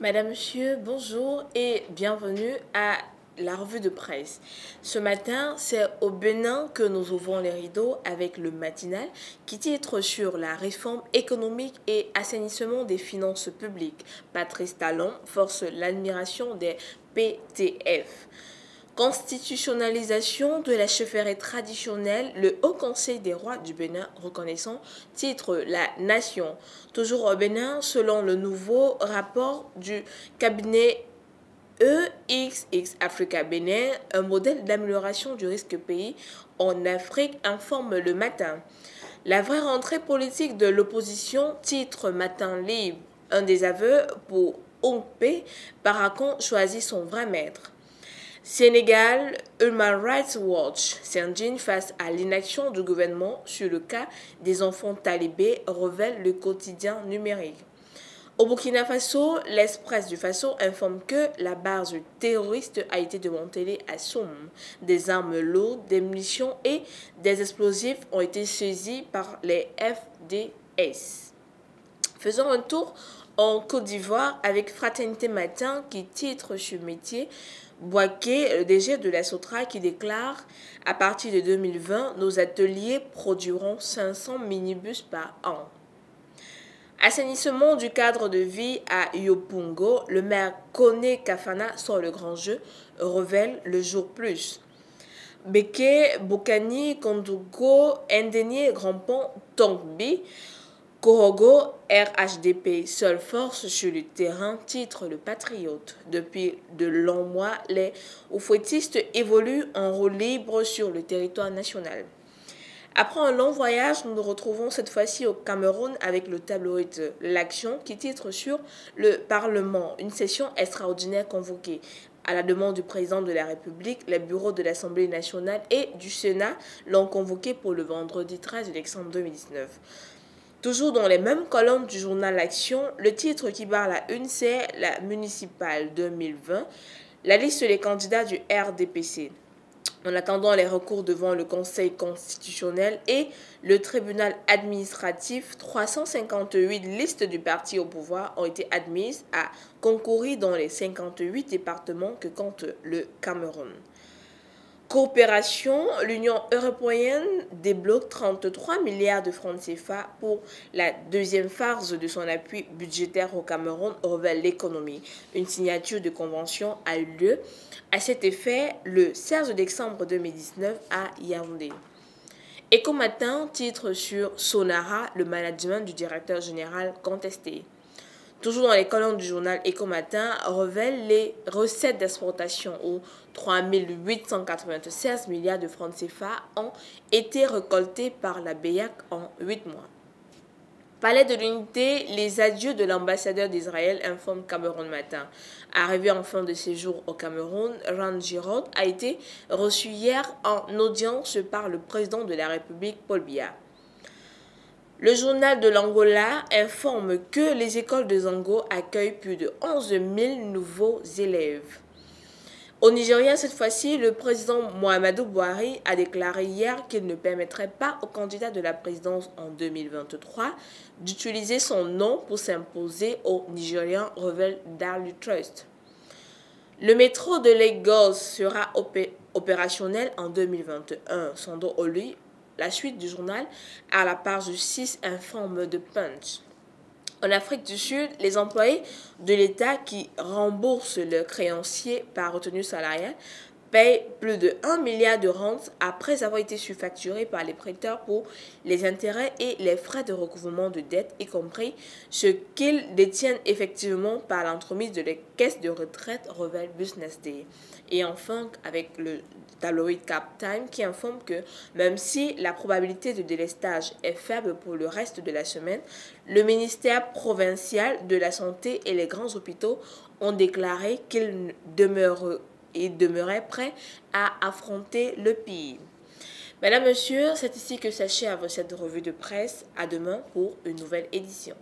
Madame, Monsieur, bonjour et bienvenue à la revue de presse. Ce matin, c'est au Bénin que nous ouvrons les rideaux avec le matinal qui titre sur la réforme économique et assainissement des finances publiques. Patrice Talon force l'admiration des PTF. Constitutionnalisation de la chefferie traditionnelle, le Haut Conseil des rois du Bénin reconnaissant titre la nation. Toujours au Bénin, selon le nouveau rapport du cabinet EXX Africa Bénin, un modèle d'amélioration du risque pays en Afrique, informe le matin. La vraie rentrée politique de l'opposition, titre Matin Libre, un des aveux pour Ongpe, Baracon choisit son vrai maître. Sénégal, Human Rights Watch s'indigne face à l'inaction du gouvernement sur le cas des enfants talibés, révèle le quotidien numérique. Au Burkina Faso, l'Express du Faso informe que la base terroriste a été démantelée à Soum. Des armes lourdes, des munitions et des explosifs ont été saisis par les FDS. Faisons un tour en Côte d'Ivoire avec Fraternité Matin qui titre sur métier Boaké, le DG de la Sotra, qui déclare à partir de 2020, nos ateliers produiront 500 minibus par an. Assainissement du cadre de vie à Yopungo, le maire Kone Kafana sort le grand jeu, révèle le jour plus. Beke, Bokani, Kondougo, Ndenier, Grand Pont, Tongbi, Korogo, RHDP, seule force sur le terrain, titre le Patriote. Depuis de longs mois, les oufouettistes évoluent en roue libre sur le territoire national. Après un long voyage, nous nous retrouvons cette fois-ci au Cameroun avec le tabloïd L'Action qui titre sur le Parlement, une session extraordinaire convoquée. À la demande du président de la République, les bureaux de l'Assemblée nationale et du Sénat l'ont convoqué pour le vendredi 13 décembre 2019. Toujours dans les mêmes colonnes du journal L'Action, le titre qui barre la une, c'est la municipale 2020, la liste des candidats du RDPC. En attendant les recours devant le Conseil constitutionnel et le tribunal administratif, 358 listes du parti au pouvoir ont été admises à concourir dans les 58 départements que compte le Cameroun. Coopération, l'Union européenne débloque 33 milliards de francs CFA pour la deuxième phase de son appui budgétaire au Cameroun, révèle l'économie. Une signature de convention a eu lieu à cet effet le 16 décembre 2019 à Yaoundé. Ecomatin titre sur Sonara, le management du directeur général contesté. Toujours dans les colonnes du journal Ecomatin, révèle les recettes d'exportation où 3 896 milliards de francs CFA ont été récoltés par la BEAC en 8 mois. Palais de l'Unité, les adieux de l'ambassadeur d'Israël, informe Cameroun Matin. Arrivé en fin de séjour au Cameroun, Ran Giraud a été reçu hier en audience par le président de la République, Paul Biya. Le journal de l'Angola informe que les écoles de Zango accueillent plus de 11 000 nouveaux élèves. Au Nigeria, cette fois-ci, le président Muhammadu Buhari a déclaré hier qu'il ne permettrait pas au candidat de la présidence en 2023 d'utiliser son nom pour s'imposer aux Nigérians, révèle Daily Trust. Le métro de Lagos sera opérationnel en 2021. Sando Olu, la suite du journal, à la page 6, informe de Punch. En Afrique du Sud, les employés de l'État qui remboursent leurs créanciers par retenue salariale payent plus de 1 milliard de rentes après avoir été surfacturés par les prêteurs pour les intérêts et les frais de recouvrement de dettes, y compris ce qu'ils détiennent effectivement par l'entremise de les caisses de retraite, révèle Business Day. Et enfin, avec le tabloïd Cap Time qui informe que même si la probabilité de délestage est faible pour le reste de la semaine, le ministère provincial de la Santé et les grands hôpitaux ont déclaré qu'ils demeurait prêt à affronter le pire. Mesdames, Messieurs, c'est ici que s'achève cette revue de presse. À demain pour une nouvelle édition.